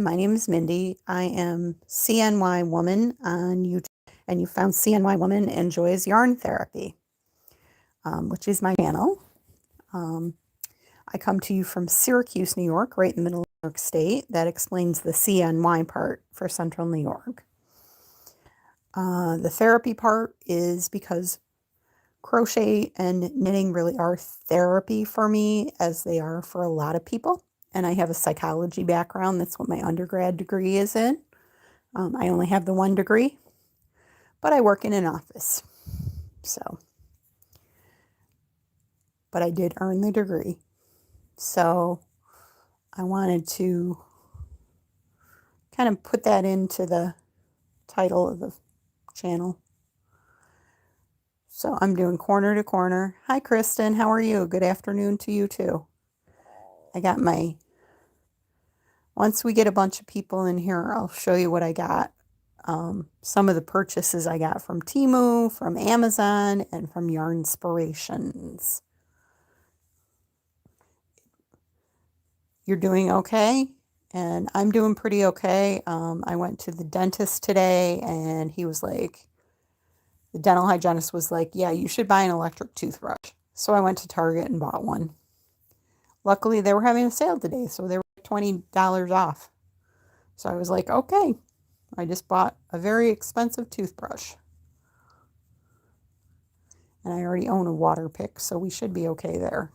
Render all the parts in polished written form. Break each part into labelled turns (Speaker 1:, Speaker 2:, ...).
Speaker 1: My name is Mindy. I am CNY Woman on YouTube, and you found CNY Woman Enjoys Yarn Therapy, which is my channel. I come to you from Syracuse, New York, right in the middle of New York State. That explains the CNY part for Central New York. The therapy part is because crochet and knitting really are therapy for me, as they are for a lot of people. And I have a psychology background. That's what my undergrad degree is in. I only have the one degree, but I work in an office. But I did earn the degree. So I wanted to kind of put that into the title of the channel. So I'm doing corner to corner. Hi, Kristen. How are you? Good afternoon to you too. I got once we get a bunch of people in here, I'll show you what I got. Some of the purchases I got from Temu, from Amazon, and from Yarnspirations. You're doing okay? And I'm doing pretty okay. I went to the dentist today, and he was like, the dental hygienist was like, yeah, you should buy an electric toothbrush. So I went to Target and bought one. Luckily, they were having a sale today, so they were $20 off. So I was like, okay. I just bought a very expensive toothbrush. And I already own a water pick, so we should be okay there.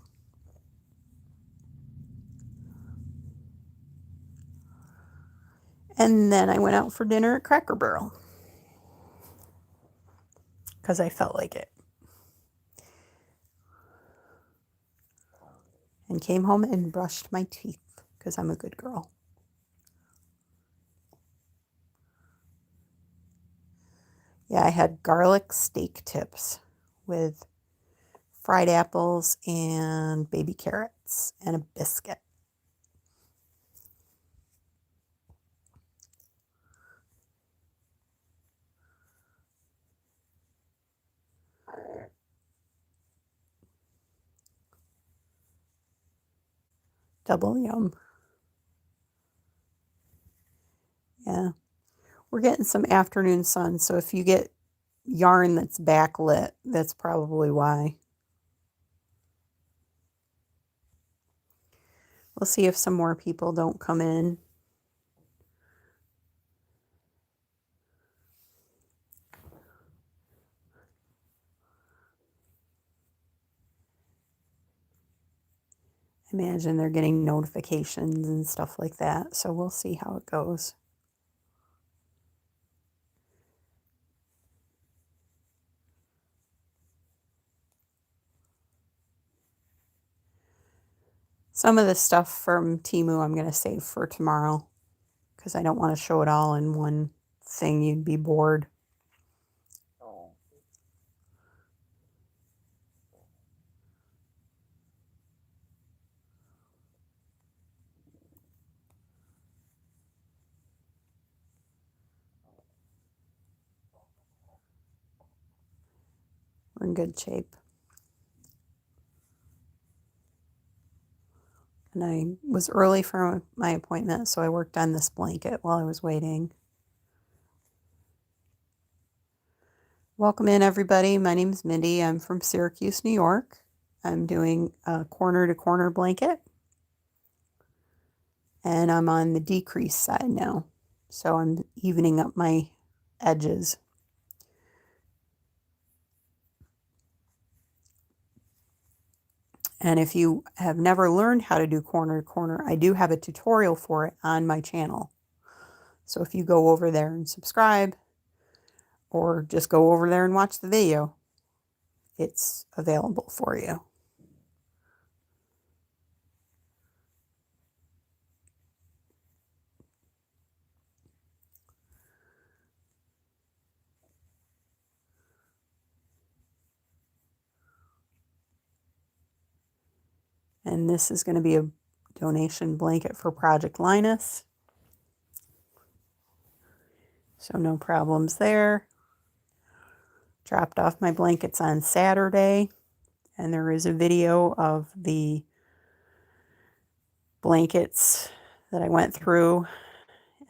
Speaker 1: And then I went out for dinner at Cracker Barrel because I felt like it. And came home and brushed my teeth because I'm a good girl. Yeah, I had garlic steak tips with fried apples and baby carrots and a biscuit. Double yum. Yeah. We're getting some afternoon sun, so if you get yarn that's backlit, that's probably why. We'll see if some more people don't come in. Imagine they're getting notifications and stuff like that, so we'll see how it goes. Some of the stuff from Temu I'm going to save for tomorrow because I don't want to show it all in one thing. You'd be bored. We're in good shape. And I was early for my appointment, so I worked on this blanket while I was waiting. Welcome in, everybody. My name is Mindy. I'm from Syracuse, New York. I'm doing a corner-to-corner blanket. And I'm on the decrease side now. So I'm evening up my edges. And if you have never learned how to do corner to corner, I do have a tutorial for it on my channel. So if you go over there and subscribe, or just go over there and watch the video, it's available for you. And this is going to be a donation blanket for Project Linus. So no problems there. Dropped off my blankets on Saturday, and there is a video of the blankets that I went through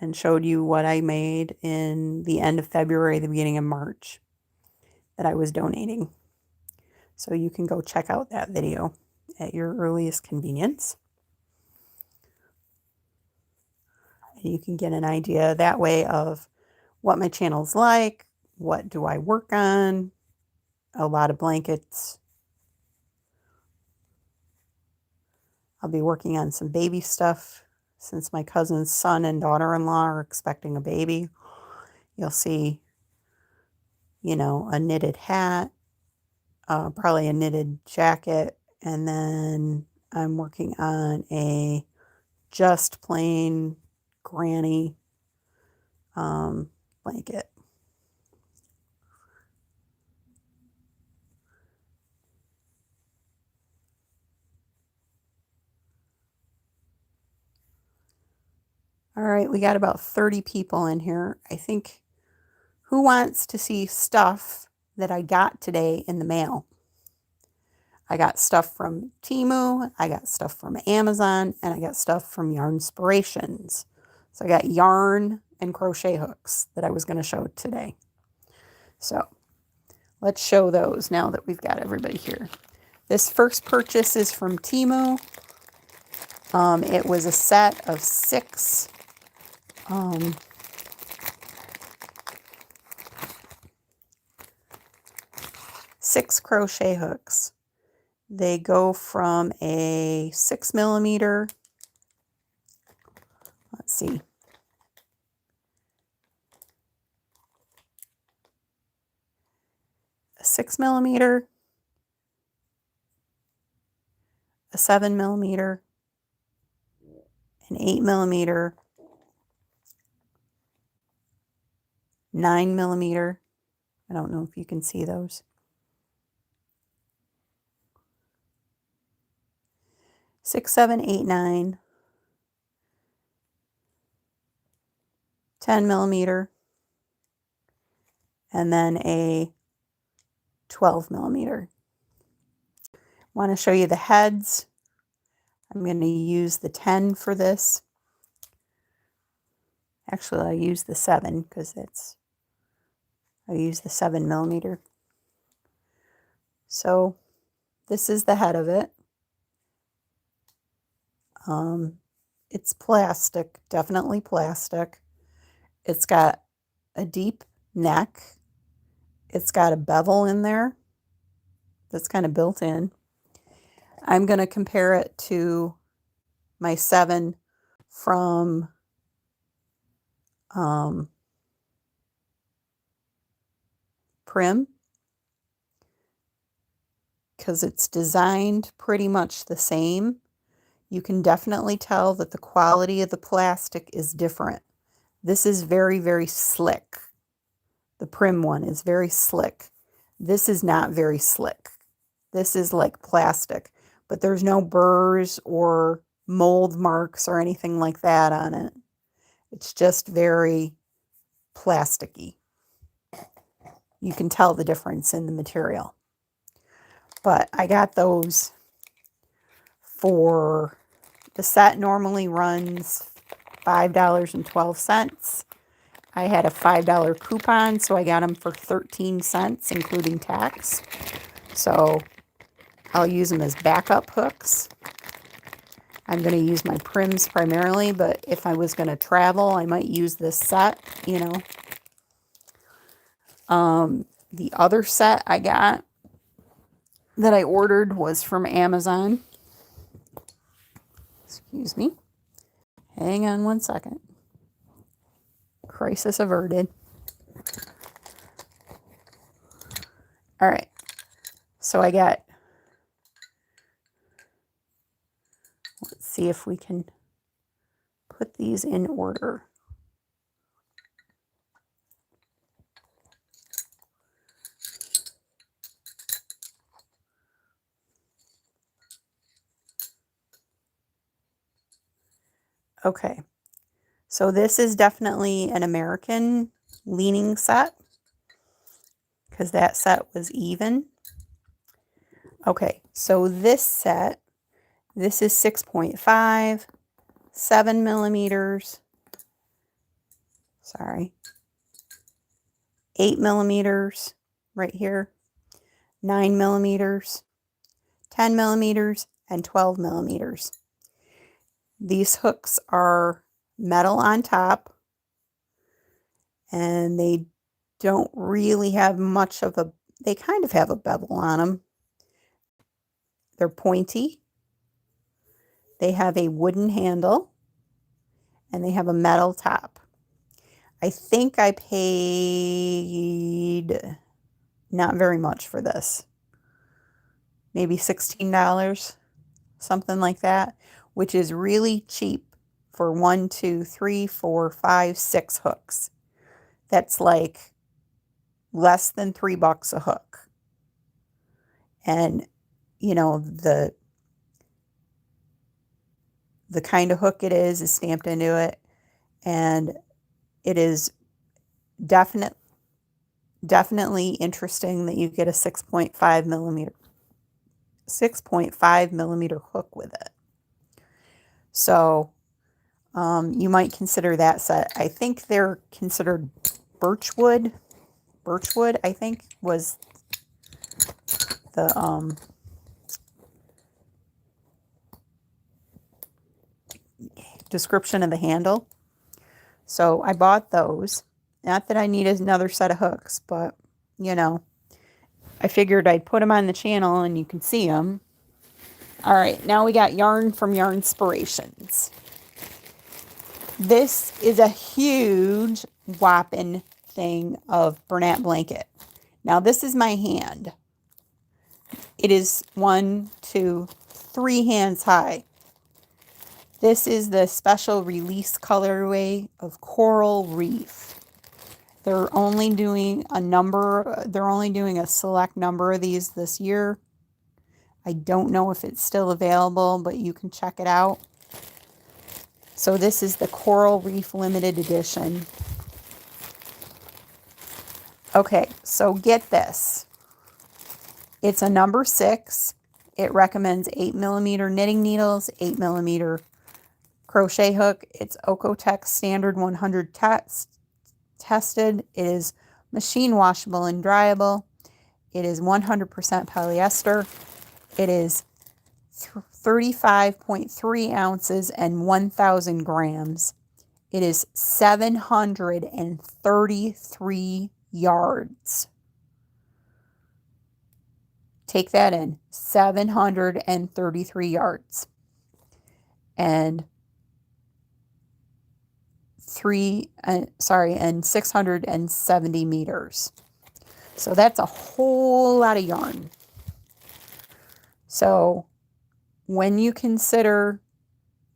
Speaker 1: and showed you what I made in the end of February, the beginning of March that I was donating. So you can go check out that video at your earliest convenience. And you can get an idea that way of what my channel's like, what do I work on, a lot of blankets. I'll be working on some baby stuff since my cousin's son and daughter-in-law are expecting a baby. You'll see, you know, a knitted hat, probably a knitted jacket, and then I'm working on a just plain granny blanket. All right, we got about 30 people in here. I think, who wants to see stuff that I got today in the mail? I got stuff from Temu, I got stuff from Amazon, and I got stuff from Yarnspirations. So I got yarn and crochet hooks that I was going to show today. So let's show those now that we've got everybody here. This first purchase is from Temu. It was a set of 6 6 crochet hooks. They go from a 6mm, let's see, a 6mm, a 7mm, an 8mm, 9mm. I don't know if you can see those. 6, 7, 8, 9, 10mm, and then a 12mm. Want to show you the heads. I'm going to use the 10 for this. Actually, I use the 7 because I use the 7mm. So this is the head of it. It's plastic, definitely plastic. It's got a deep neck. It's got a bevel in there that's kind of built in. I'm going to compare it to my 7 from Prim, because it's designed pretty much the same. You can definitely tell that the quality of the plastic is different. This is very, very slick. The Prim one is very slick. This is not very slick. This is like plastic, but there's no burrs or mold marks or anything like that on it. It's just very plasticky. You can tell the difference in the material. But I got those for, the set normally runs $5.12. I had a $5 coupon, so I got them for 13 cents, including tax. So I'll use them as backup hooks. I'm going to use my Prims primarily, but if I was going to travel, I might use this set, you know. The other set I got that I ordered was from Amazon. Excuse me. Hang on one second. Crisis averted. All right. So I got, let's see if we can put these in order. Okay, so this is definitely an American leaning set because that set was even. Okay, so this set, this is 6.5, 7mm, sorry, 8 millimeters right here, 9 millimeters, 10 millimeters, and 12 millimeters. These hooks are metal on top, and they don't really have much of a, they kind of have a bevel on them. They're pointy. They have a wooden handle, and they have a metal top. I think I paid not very much for this. Maybe $16, something like that, which is really cheap for 1, 2, 3, 4, 5, 6 hooks. That's like less than $3 a hook. And, you know, the kind of hook it is stamped into it, and it is definitely interesting that you get a 6.5 millimeter hook with it. So you might consider that set. I think they're considered birchwood. Birchwood, I think, was the description of the handle. So I bought those. Not that I need another set of hooks, but, you know, I figured I'd put them on the channel and you can see them. All right, now we got yarn from Yarnspirations. This is a huge whopping thing of Bernat blanket. Now this is my hand. It is 1, 2, 3 hands high. This is the special release colorway of Coral Reef. They're only doing a select number of these this year. I don't know if it's still available, but you can check it out. So this is the Coral Reef Limited Edition. Okay, so get this. It's a number 6. It recommends 8 millimeter knitting needles, 8 millimeter crochet hook. It's Okotex Standard 100 tested. It is machine washable and dryable. It is 100% polyester. It is 35.3 ounces and 1,000 grams. It is 733 yards. Take that in, 733 yards. And 670 meters. So that's a whole lot of yarn. So when you consider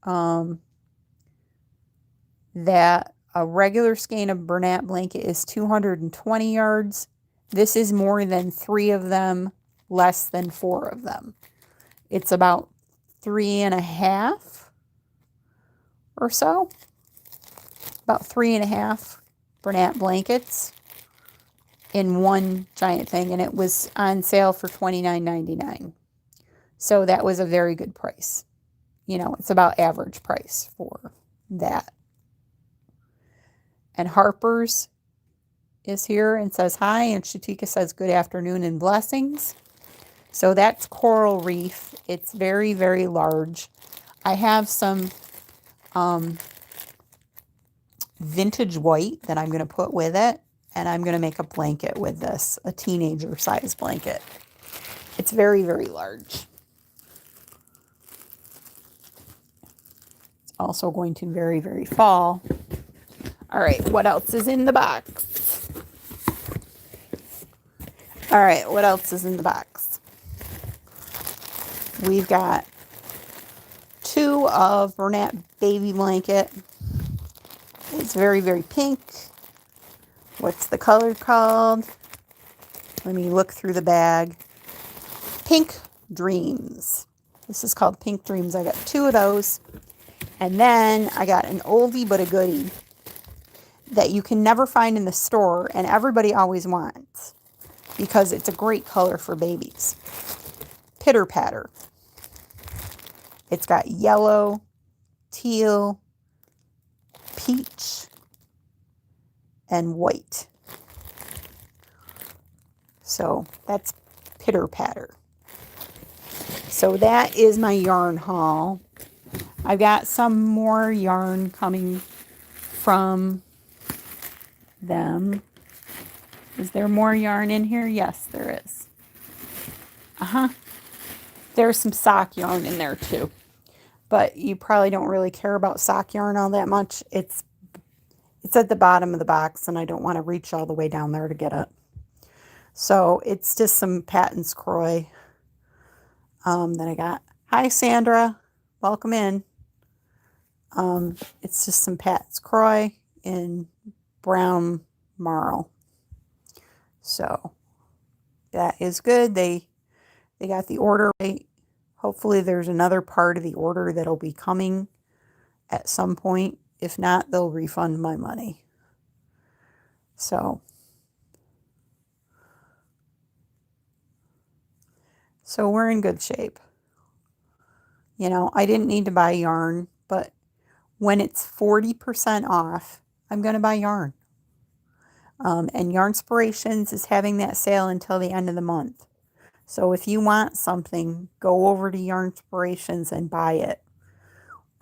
Speaker 1: that a regular skein of Bernat blanket is 220 yards, this is more than 3 of them, less than 4 of them. It's about 3.5 or so. About 3.5 Bernat blankets in one giant thing, and it was on sale for $29.99. So that was a very good price. You know, it's about average price for that. And Harper's is here and says hi, and Shatika says good afternoon and blessings. So that's Coral Reef. It's very, very large. I have some vintage white that I'm going to put with it, and I'm going to make a blanket with this, a teenager size blanket. It's very, very large. It's also going to very, very fall. All right, what else is in the box? All right, what else is in the box? We've got 2 of Bernat baby blanket. It's very, very pink. What's the color called? Let me look through the bag. Pink Dreams. This is called Pink Dreams. I got 2 of those. And then I got an oldie but a goodie that you can never find in the store and everybody always wants because it's a great color for babies. Pitter Patter. It's got yellow, teal, peach, and white. So that's pitter patter. So that is my yarn haul. I've got some more yarn coming from them. Is there more yarn in here? Yes, there is. There's some sock yarn in there too. But you probably don't really care about sock yarn all that much. It's at the bottom of the box, and I don't want to reach all the way down there to get it. So it's just some Patton's Croy that I got. Hi, Sandra. Welcome in. It's just some Patton's Croy in brown marl. So that is good. They got the order right. Hopefully there's another part of the order that'll be coming at some point. If not, they'll refund my money. So we're in good shape. You know, I didn't need to buy yarn, but when it's 40% off, I'm going to buy yarn. And Yarnspirations is having that sale until the end of the month. So if you want something, go over to Yarnspirations and buy it.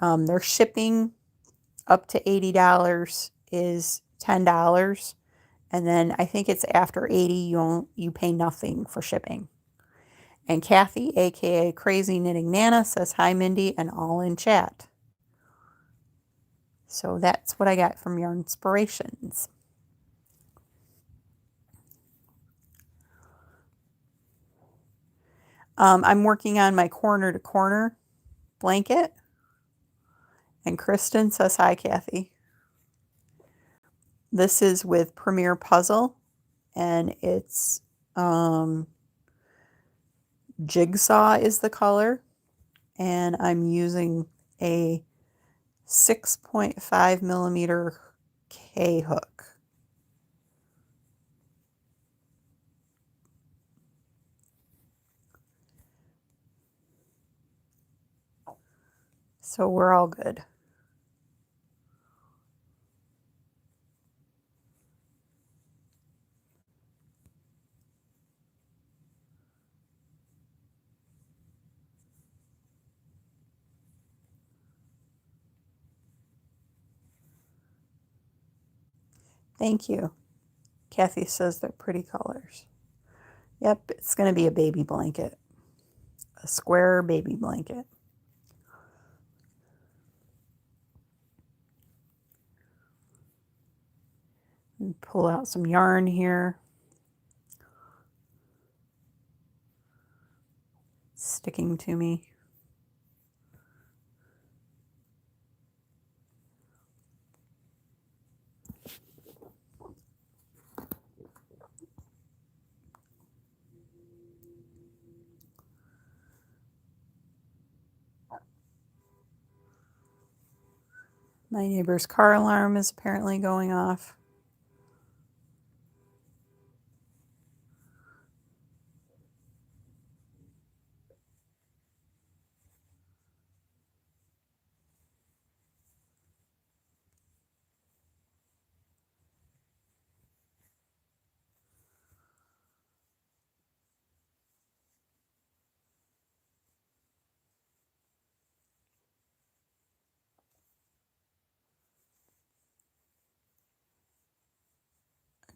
Speaker 1: Their shipping up to $80 is $10. And then I think it's after 80, you pay nothing for shipping. And Kathy, aka Crazy Knitting Nana, says hi, Mindy, and all in chat. So that's what I got from Yarnspirations. I'm working on my corner to corner blanket. And Kristen says hi, Kathy. This is with Premier Puzzle, and it's Jigsaw is the color, and I'm using a 6.5 millimeter K hook. So we're all good. Thank you. Kathy says they're pretty colors. Yep, it's going to be a baby blanket. A square baby blanket. And pull out some yarn here. It's sticking to me. My neighbor's car alarm is apparently going off.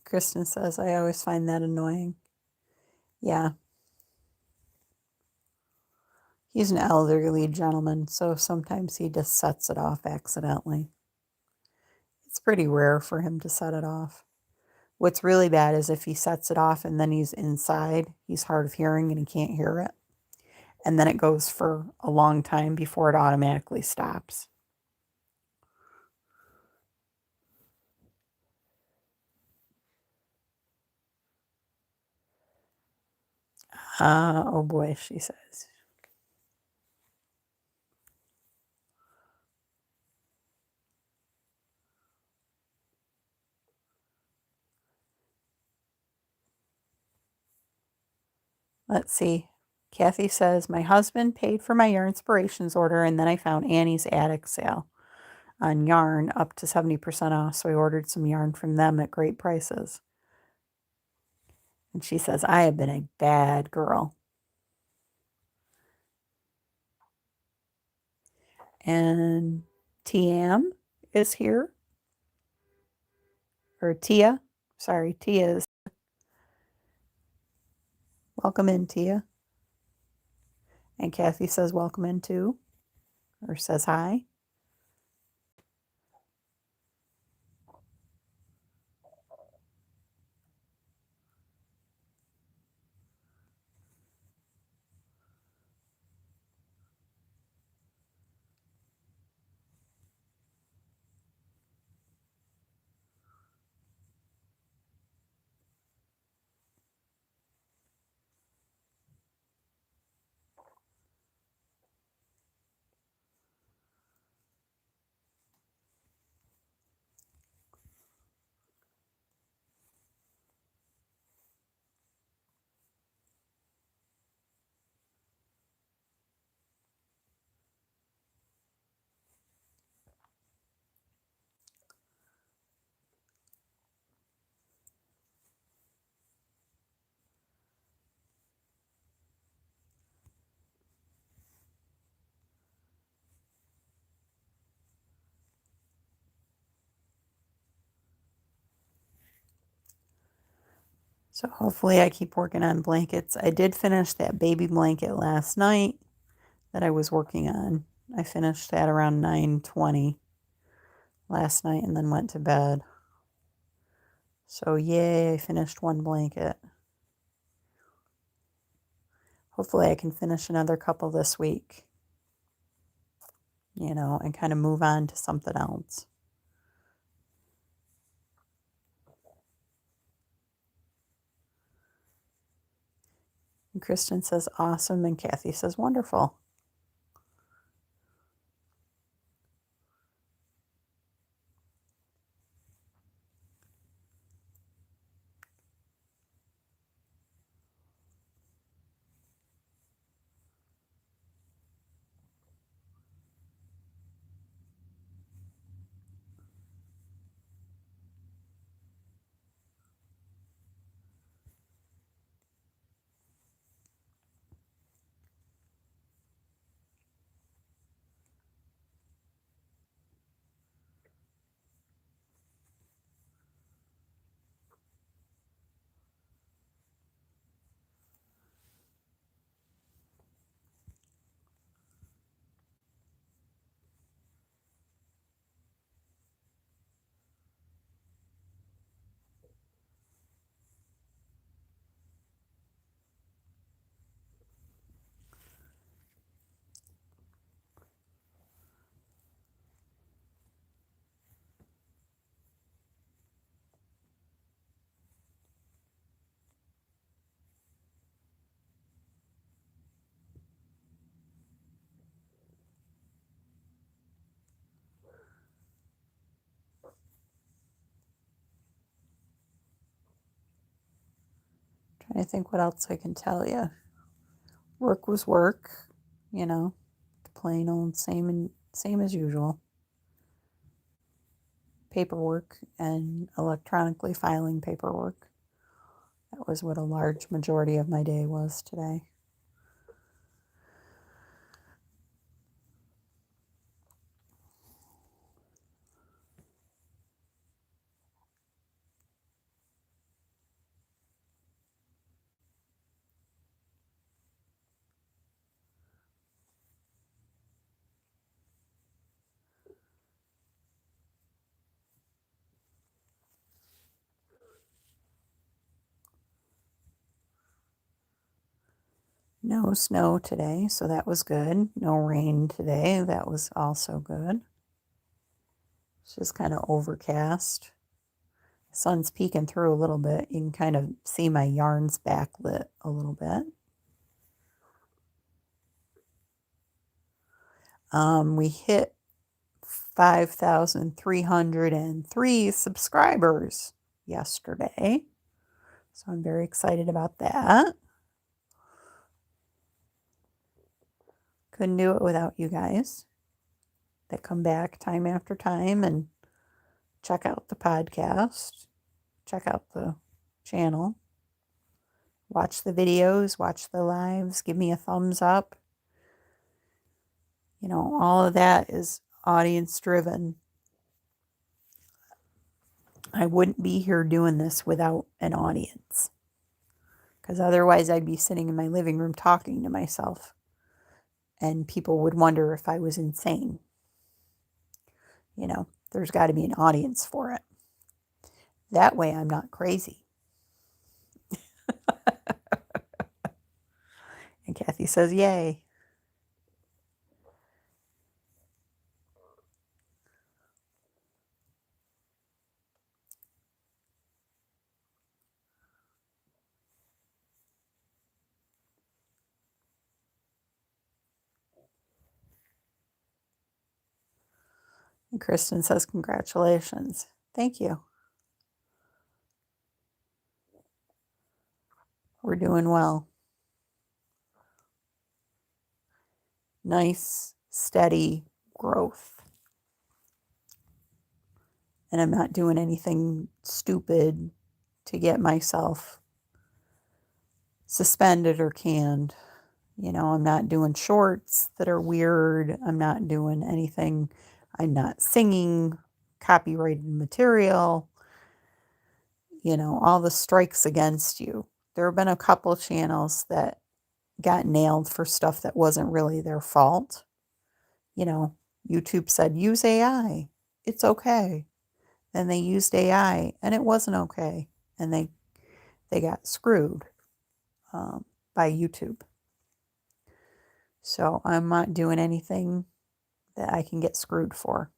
Speaker 1: Kristen says, I always find that annoying. Yeah. He's an elderly gentleman, so sometimes he just sets it off accidentally. It's pretty rare for him to set it off. What's really bad is if he sets it off and then he's inside, he's hard of hearing and he can't hear it. And then it goes for a long time before it automatically stops. Oh boy, she says. Let's see. Kathy says, my husband paid for my Yarnspirations order and then I found Annie's attic sale. on yarn up to 70% off. So I ordered some yarn from them at great prices. And she says, I have been a bad girl. And Tiam is here. Or Tia. Sorry, Tia is. Welcome in, Tia. And Kathy says welcome in too. Or says hi. So hopefully I keep working on blankets. I did finish that baby blanket last night that I was working on. I finished that around 9:20 last night and then went to bed. So yay, I finished one blanket. Hopefully I can finish another couple this week, and kind of move on to something else. And Kristen says awesome, and Kathy says wonderful. Trying to think what else I can tell you. Work was work, the plain old same as usual. Paperwork and electronically filing paperwork. That was what a large majority of my day was today. No snow today, so that was good. No rain today, that was also good. It's just kind of overcast. The sun's peeking through a little bit. You can kind of see my yarns backlit a little bit. We hit 5,303 subscribers yesterday. So I'm very excited about that. Couldn't do it without you guys. that come back time after time and check out the podcast, check out the channel, watch the videos, watch the lives, give me a thumbs up. You know, all of that is audience driven. I wouldn't be here doing this without an audience, because otherwise I'd be sitting in my living room talking to myself and people would wonder if I was insane. You know, there's got to be an audience for it. That way I'm not crazy. And Kathy says, yay. And Kristen says, congratulations. Thank you. We're doing well. Nice, steady growth. And I'm not doing anything stupid to get myself suspended or canned. You know, I'm not doing shorts that are weird. I'm not doing anything. I'm not singing copyrighted material. You know, all the strikes against you. There have been a couple channels that got nailed for stuff that wasn't really their fault. You know, YouTube said, use AI. It's okay. Then they used AI and it wasn't okay. And they got screwed by YouTube. So I'm not doing anything that I can get screwed for.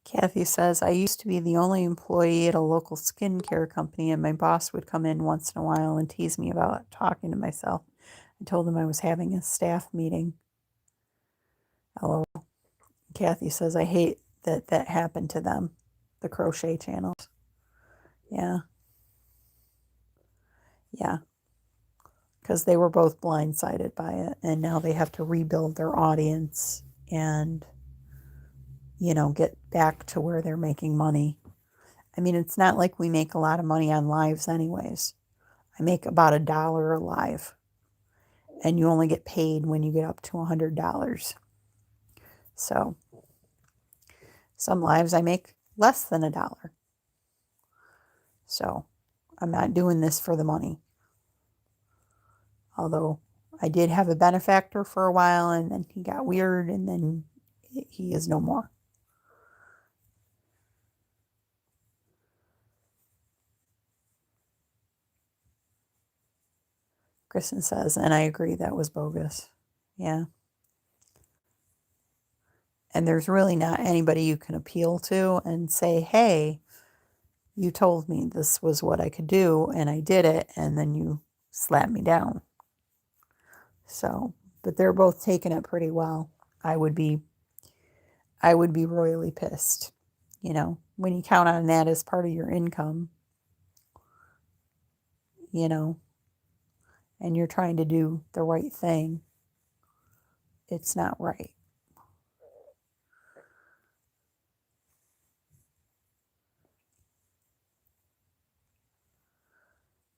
Speaker 1: Kathy says, I used to be the only employee at a local skincare company, and my boss would come in once in a while and tease me about talking to myself. I told him I was having a staff meeting. LOL. Kathy says, I hate that happened to them, the crochet channels. Yeah. Yeah. Because they were both blindsided by it, and now they have to rebuild their audience and, you know, get back to where they're making money. I mean, it's not like we make a lot of money on lives anyways. I make about $1 a live, and you only get paid when you get up to $100. So some lives I make less than $1. So I'm not doing this for the money. Although I did have a benefactor for a while, and then he got weird, and then he is no more. Kristen says, and I agree, that was bogus. Yeah. And there's really not anybody you can appeal to and say, hey, you told me this was what I could do, and I did it, and then you slapped me down. So, but they're both taking it pretty well. I would be royally pissed. You know, when you count on that as part of your income, you know, and you're trying to do the right thing, it's not right.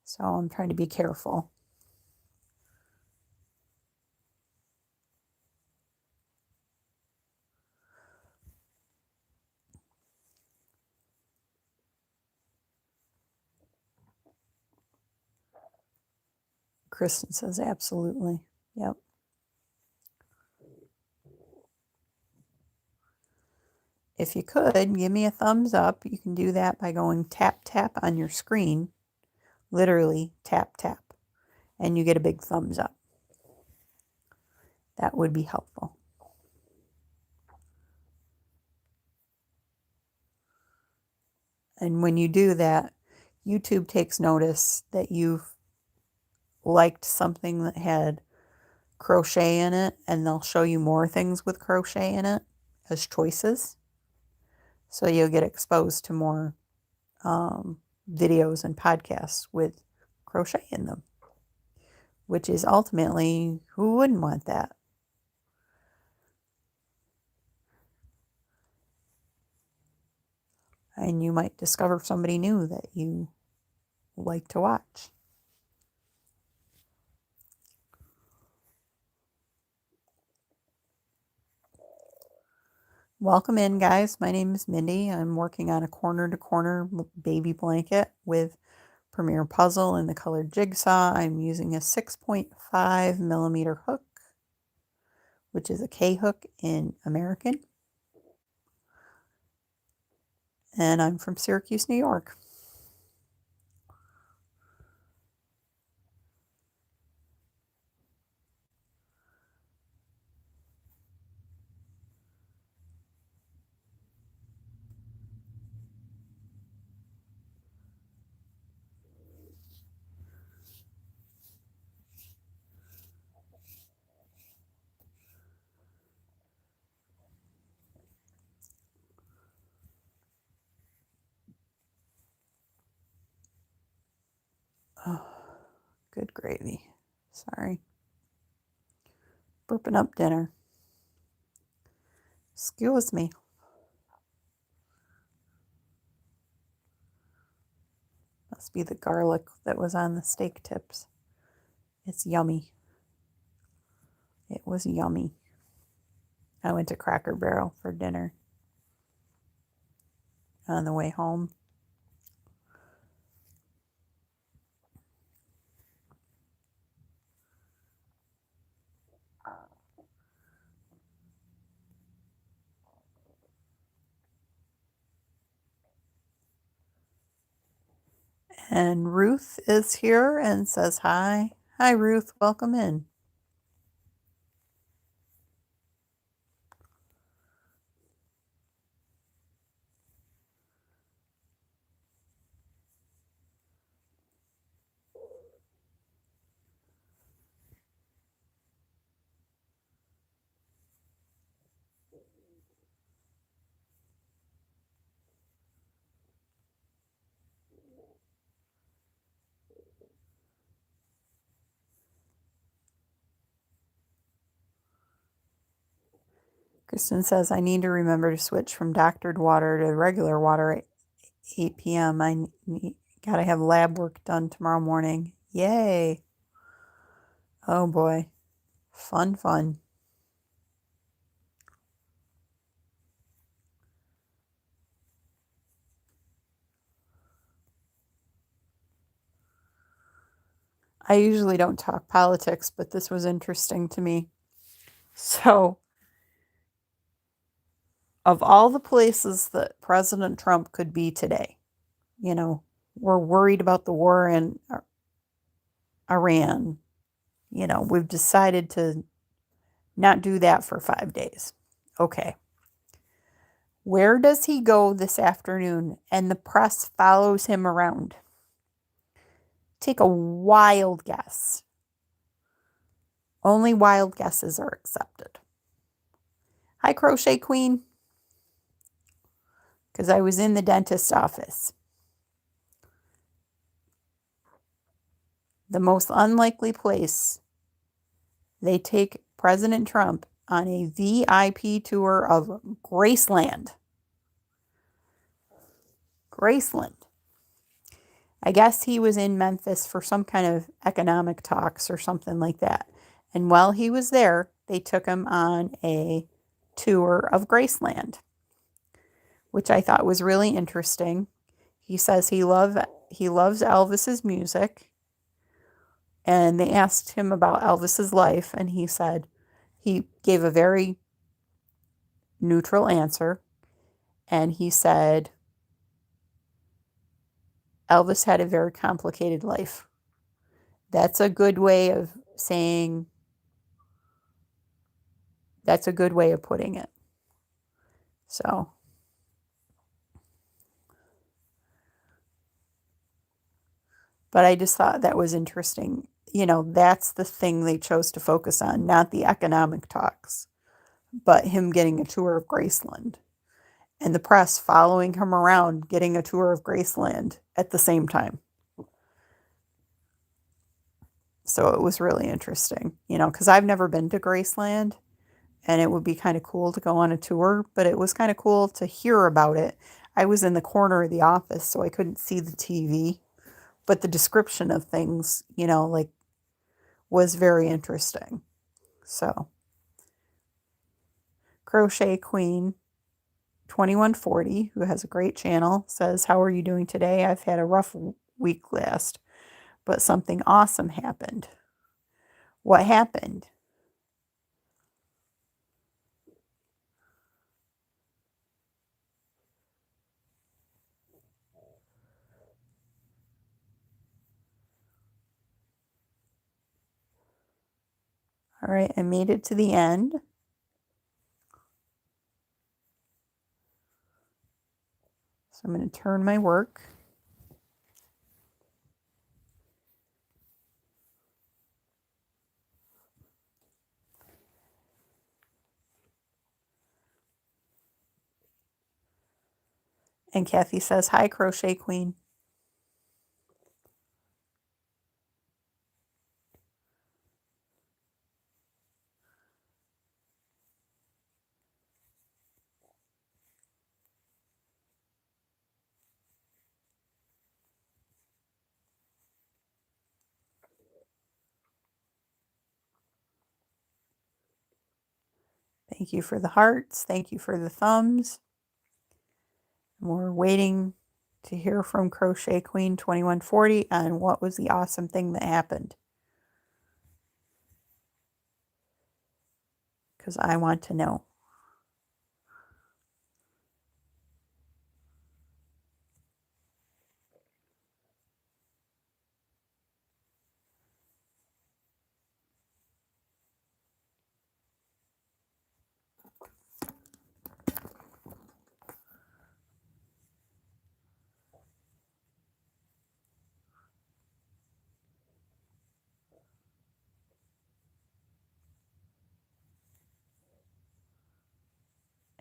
Speaker 1: So I'm trying to be careful. Kristen says, absolutely. Yep. if you could, give me a thumbs up. You can do that by going tap, tap on your screen. Literally tap, tap. And you get a big thumbs up. That would be helpful. And when you do that, YouTube takes notice that you've liked something that had crochet in it, and they'll show you more things with crochet in it as choices. So you'll get exposed to more videos and podcasts with crochet in them, which is ultimately, who wouldn't want that? And you might discover somebody new that you like to watch. Welcome in, guys. My name is Mindy. I'm working on a corner-to-corner baby blanket with Premier Puzzle and the colored jigsaw. I'm using a 6.5 millimeter hook, which is a K hook in American. And I'm from Syracuse, New York. Oh, good gravy. Sorry. Burping up dinner. Excuse me. Must be the garlic that was on the steak tips. It's yummy. It was yummy. I went to Cracker Barrel for dinner on the way home. And Ruth is here and says hi. Hi, Ruth. Welcome in. Kristen says, I need to remember to switch from doctored water to regular water at 8 p.m. I gotta have lab work done tomorrow morning. Yay. Oh boy. Fun, fun. I usually don't talk politics, but this was interesting to me. So, of all the places that President Trump could be today, we're worried about the war in Iran. We've decided to not do that for 5 days. Okay. Where does he go this afternoon and the press follows him around? Take a wild guess. Only wild guesses are accepted. Hi, Crochet Queen. Because I was in the dentist's office. The most unlikely place they take President Trump on a VIP tour of Graceland. Graceland. I guess he was in Memphis for some kind of economic talks or something like that. And while he was there, they took him on a tour of Graceland, which I thought was really interesting. He says he loves Elvis's music. And they asked him about Elvis's life, and he said he gave a very neutral answer. And he said Elvis had a very complicated life. That's a good way of saying, that's a good way of putting it. So, but I just thought that was interesting. You know, that's the thing they chose to focus on, not the economic talks, but him getting a tour of Graceland and the press following him around getting a tour of Graceland at the same time. So it was really interesting, you know, because I've never been to Graceland and it would be kind of cool to go on a tour, but it was kind of cool to hear about it. I was in the corner of the office, so I couldn't see the TV, but the description of things, you know, like was very interesting. So, Crochet Queen 2140, who has a great channel, says, "How are you doing today? I've had a rough week last, but something awesome happened." What happened? All right, I made it to the end. So I'm going to turn my work. And Kathy says, "Hi, Crochet Queen." Thank you for the hearts. Thank you for the thumbs. And we're waiting to hear from Crochet Queen 2140 on what was the awesome thing that happened. Because I want to know.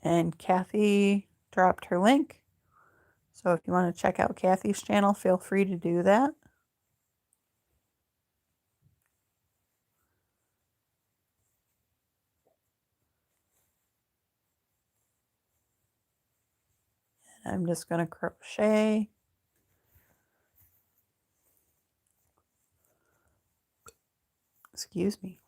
Speaker 1: And Kathy dropped her link. So if you want to check out Kathy's channel, feel free to do that. And I'm just going to crochet. Excuse me.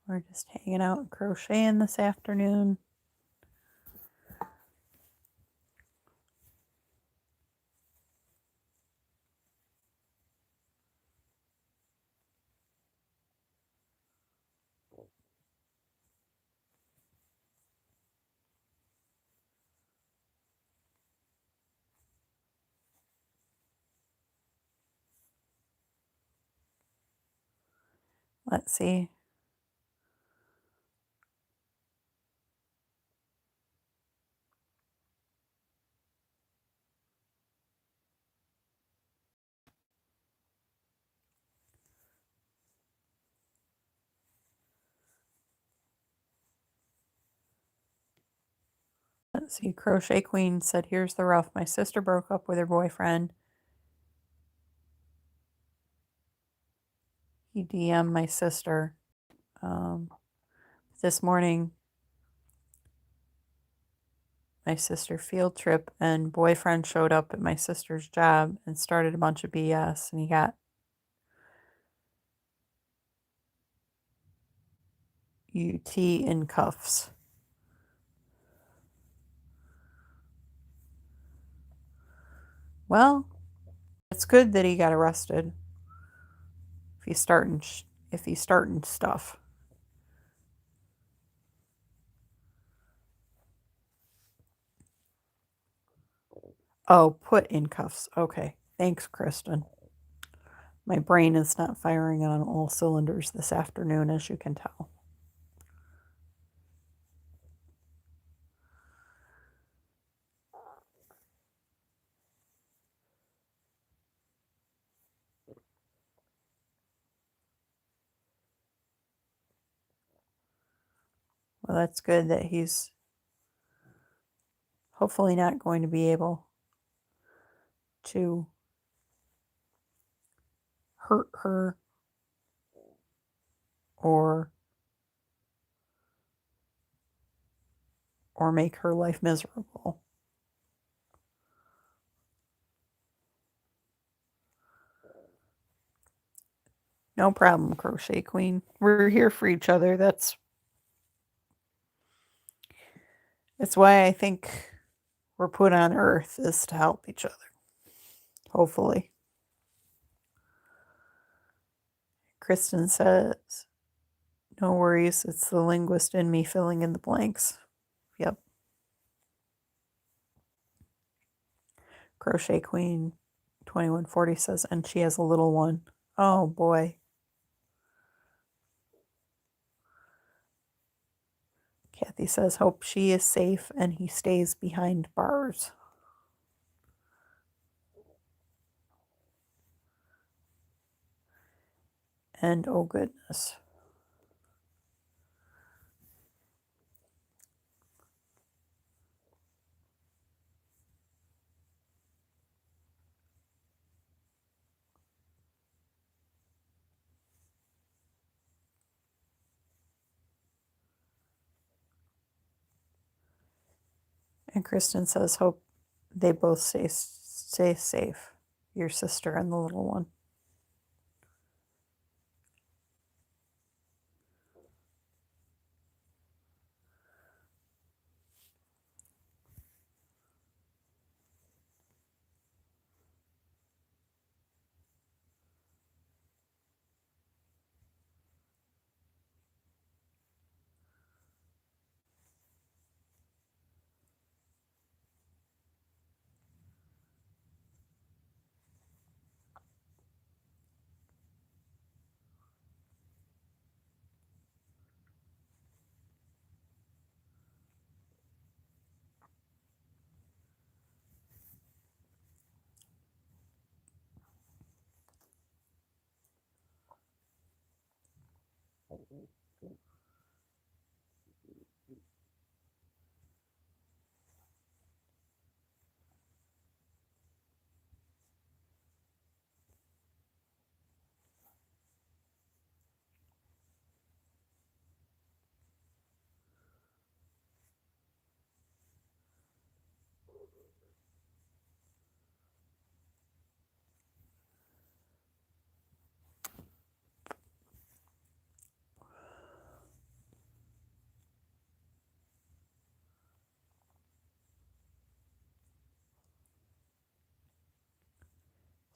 Speaker 1: We're just hanging out and crocheting this afternoon. Let's see. See, Crochet Queen said, here's the rough. My sister broke up with her boyfriend. He DM'd my sister. This morning, my sister field trip and boyfriend showed up at my sister's job and started a bunch of BS, and he got UT in cuffs. Well, it's good that he got arrested. If he's starting stuff. Oh, put in cuffs. Okay. Thanks, Kristen. My brain is not firing on all cylinders this afternoon, as you can tell. Well, that's good that he's hopefully not going to be able to hurt her or make her life miserable. No problem, Crochet Queen. We're here for each other. That's why I think we're put on Earth, is to help each other. Hopefully. Kristen says, no worries, it's the linguist in me filling in the blanks. Yep. Crochet Queen 2140 says, and she has a little one. Oh boy. Kathy says, hope she is safe and he stays behind bars. And oh goodness. And Kristen says, hope they both stay safe, your sister and the little one.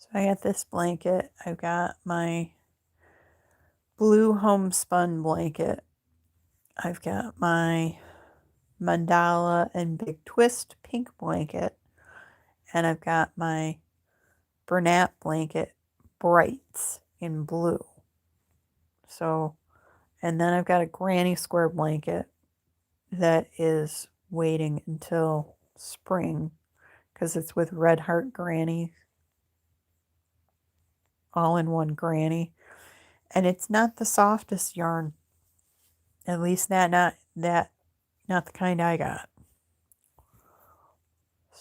Speaker 1: So I got this blanket. I've got my blue homespun blanket. I've got my mandala and big twist pink blanket. And I've got my Bernat blanket, brights in blue. So, and then I've got a granny square blanket that is waiting until spring because it's with Red Heart Granny, all in one granny. And it's not the softest yarn. At least not the kind I got.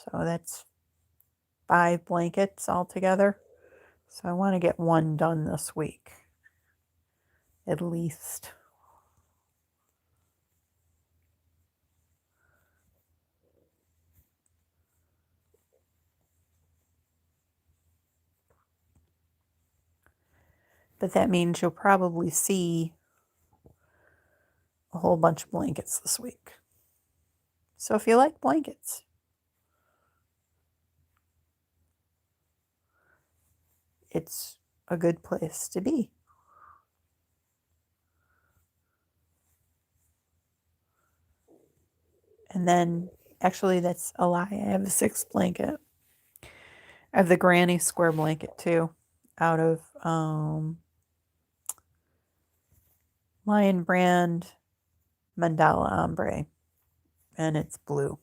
Speaker 1: So that's 5 blankets altogether. So I want to get one done this week, at least. But that means you'll probably see a whole bunch of blankets this week. So if you like blankets, it's a good place to be. And then, actually, that's a lie. I have a 6th blanket. I have the granny square blanket too, out of Lion Brand Mandala Ombre, and it's blue.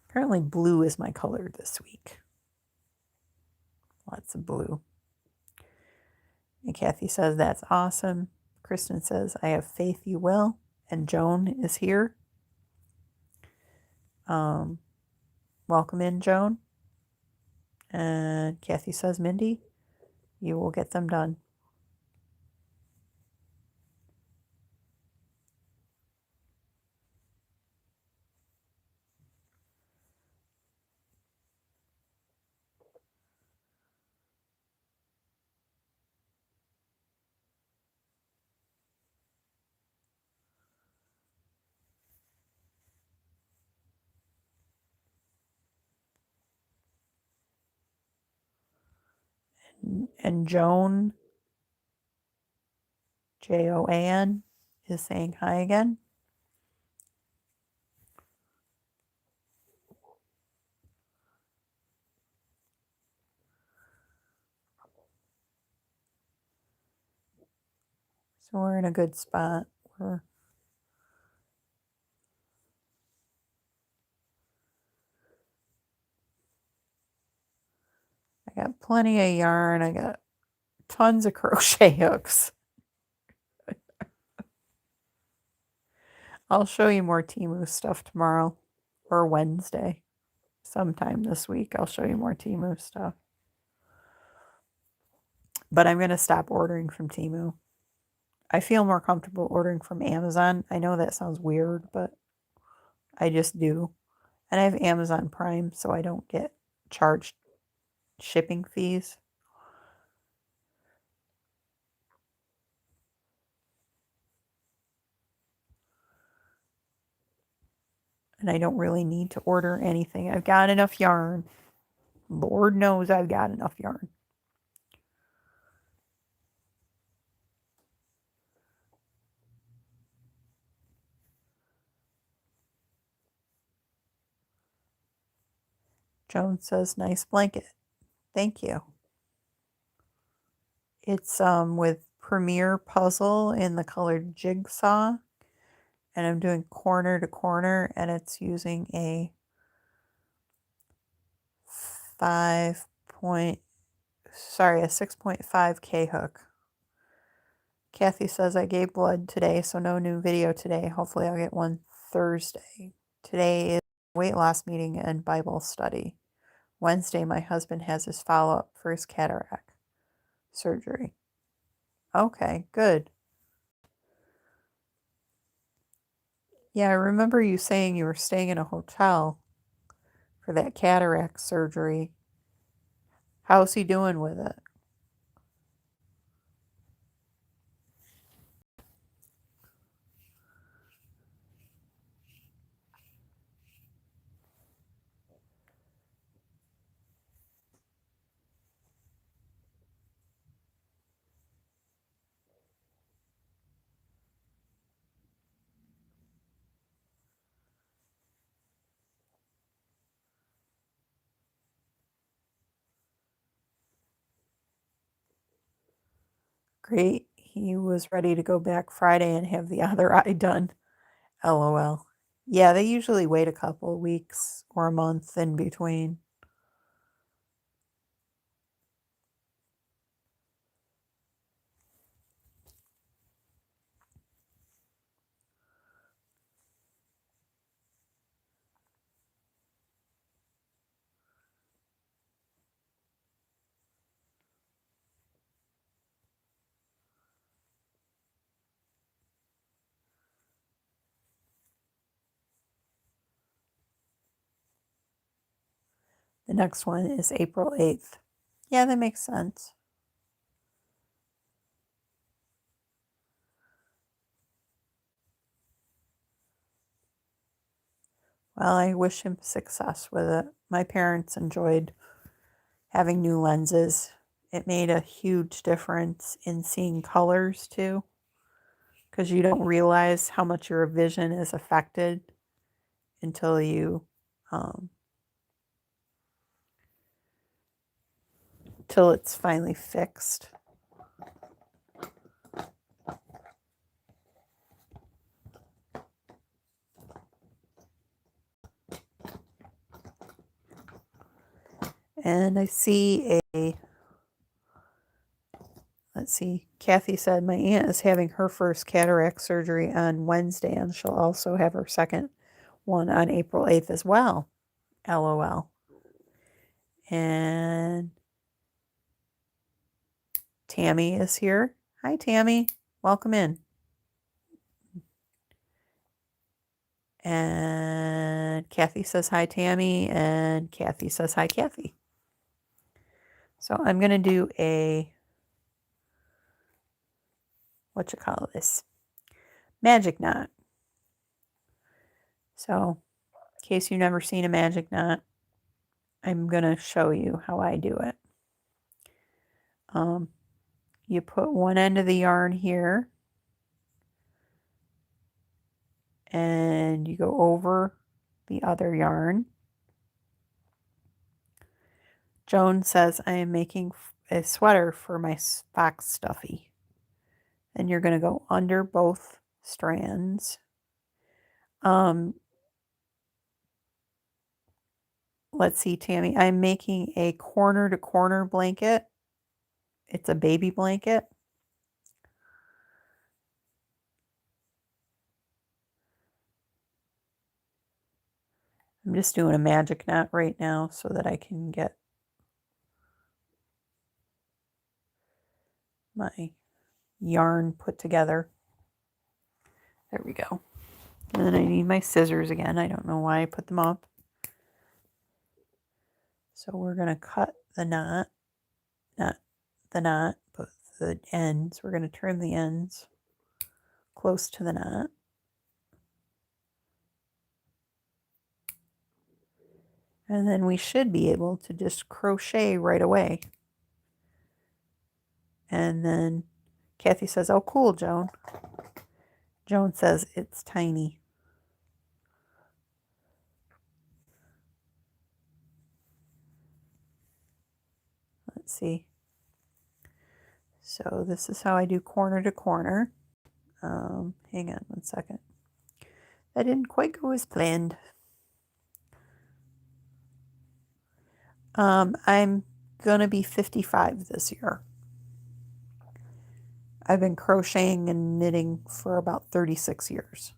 Speaker 1: Apparently blue is my color this week. Lots of blue. And Kathy says, that's awesome. Kristen says, I have faith you will. And Joan is here. Welcome in, Joan. And Kathy says, Mindy, you will get them done. And Joan, Joan, is saying hi again. So we're in a good spot. I got plenty of yarn. I got tons of crochet hooks. I'll show you more Temu stuff tomorrow or Wednesday. Sometime this week, I'll show you more Temu stuff. But I'm going to stop ordering from Temu. I feel more comfortable ordering from Amazon. I know that sounds weird, but I just do. And I have Amazon Prime, so I don't get charged shipping fees. And I don't really need to order anything. I've got enough yarn. Lord knows I've got enough yarn. Joan says, nice blanket. Thank you. It's with Premier Puzzle in the color Jigsaw. And I'm doing corner to corner, and it's using a 6.5 K hook. Kathy says, I gave blood today, so no new video today. Hopefully I'll get one Thursday. Today is weight loss meeting and Bible study. Wednesday, my husband has his follow-up for his cataract surgery. Okay, good. Yeah, I remember you saying you were staying in a hotel for that cataract surgery. How's he doing with it? Great. He was ready to go back Friday and have the other eye done. LOL. Yeah, they usually wait a couple of weeks or a month in between. The next one is April 8th. Yeah, that makes sense. Well, I wish him success with it. My parents enjoyed having new lenses. It made a huge difference in seeing colors too, because you don't realize how much your vision is affected until till it's finally fixed. And I see let's see, Kathy said my aunt is having her first cataract surgery on Wednesday, and she'll also have her second one on April 8th as well. LOL. And Tammy is here. Hi, Tammy. Welcome in. And Kathy says hi, Tammy. And Kathy says hi, Kathy. So I'm going to do a, magic knot. So in case you've never seen a magic knot, I'm going to show you how I do it. You put one end of the yarn here, and you go over the other yarn. Joan says, I am making a sweater for my fox stuffy. And you're going to go under both strands. Let's see, Tammy, I'm making a corner to corner blanket. It's a baby blanket. I'm just doing a magic knot right now so that I can get my yarn put together. There we go. And then I need my scissors again. I don't know why I put them up. So we're going to cut the knot, not the knot, but the ends. We're going to trim the ends close to the knot. And then we should be able to just crochet right away. And then Kathy says, oh, cool, Joan. Joan says it's tiny. Let's see. So this is how I do corner to corner. Hang on one second. That didn't quite go as planned. I'm going to be 55 this year. I've been crocheting and knitting for about 36 years.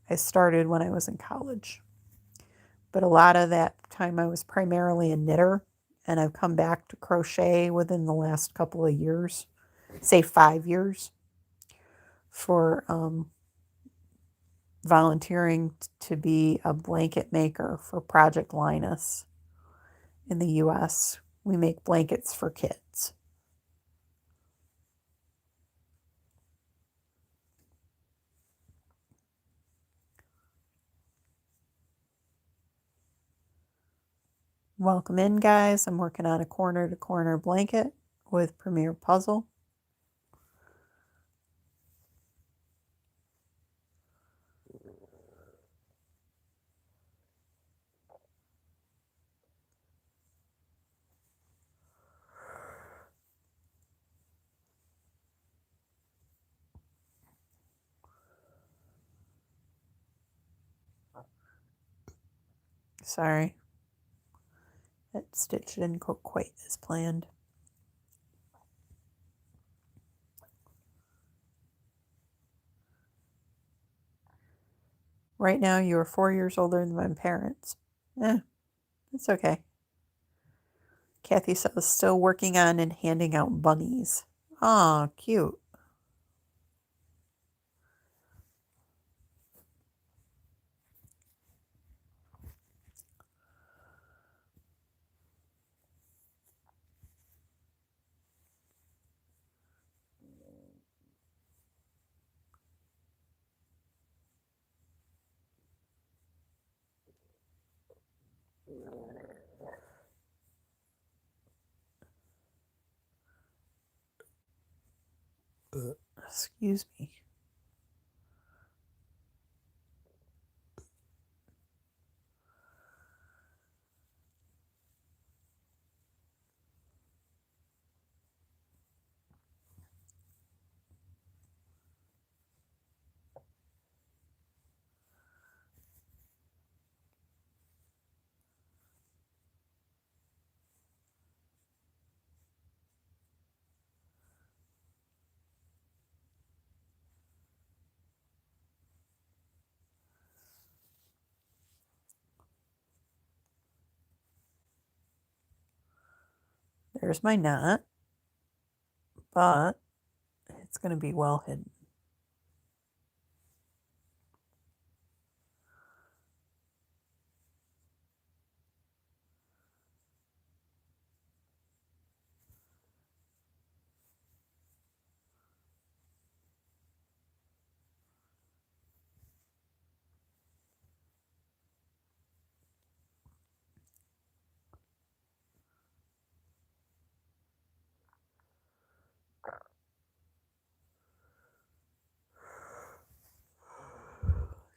Speaker 1: I started when I was in college. But a lot of that time I was primarily a knitter, and I've come back to crochet within the last couple of years, say 5 years, for volunteering to be a blanket maker for Project Linus in the U.S. We make blankets for kids. Welcome in, guys. I'm working on a corner to corner blanket with Premier Puzzle. Sorry. That stitch didn't go quite as planned. Right now, you are 4 years older than my parents. It's okay. Kathy says, still working on and handing out bunnies. Aw, cute. Excuse me. There's my knot, but it's going to be well hidden.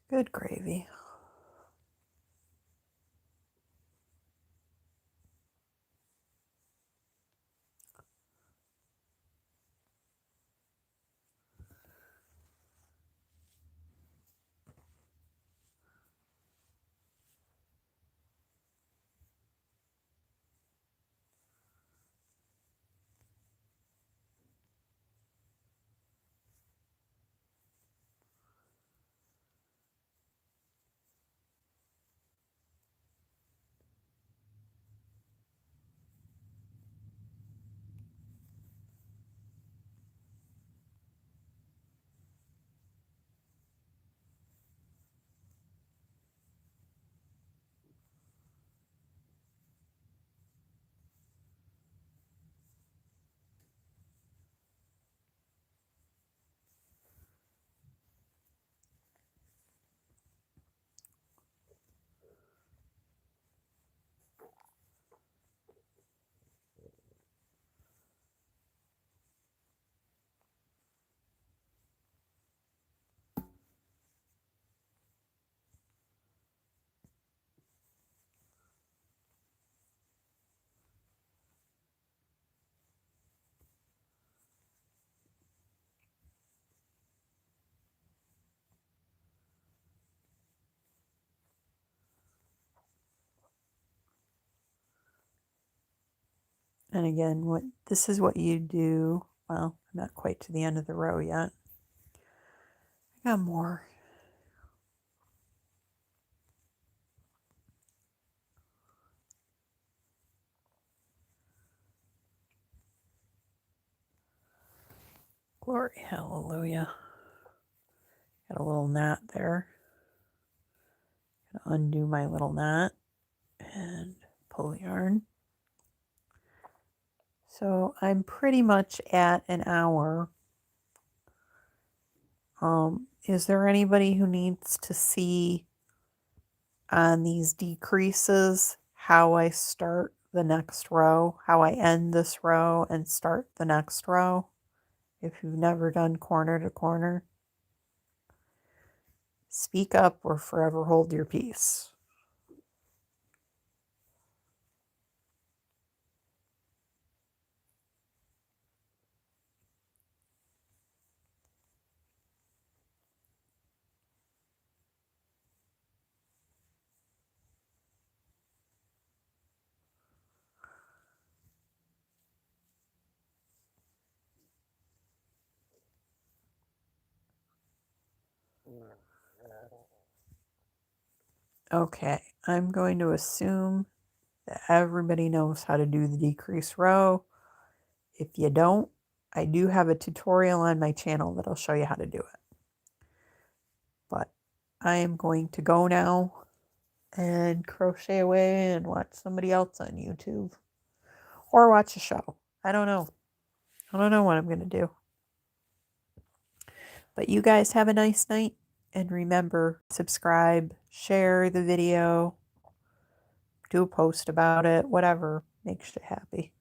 Speaker 1: Good gravy. And again, this is what you do. Well, I'm not quite to the end of the row yet. I got more. Glory, hallelujah. Got a little knot there. Gonna undo my little knot and pull the yarn. So I'm pretty much at an hour. Is there anybody who needs to see on these decreases how I start the next row, how I end this row and start the next row? If you've never done corner to corner, speak up or forever hold your peace. Okay, I'm going to assume that everybody knows how to do the decrease row. If you don't, I do have a tutorial on my channel that'll show you how to do it. But I am going to go now and crochet away and watch somebody else on YouTube. Or watch a show. I don't know. I don't know what I'm going to do. But you guys have a nice night. And remember, subscribe, share the video, do a post about it, whatever makes you happy.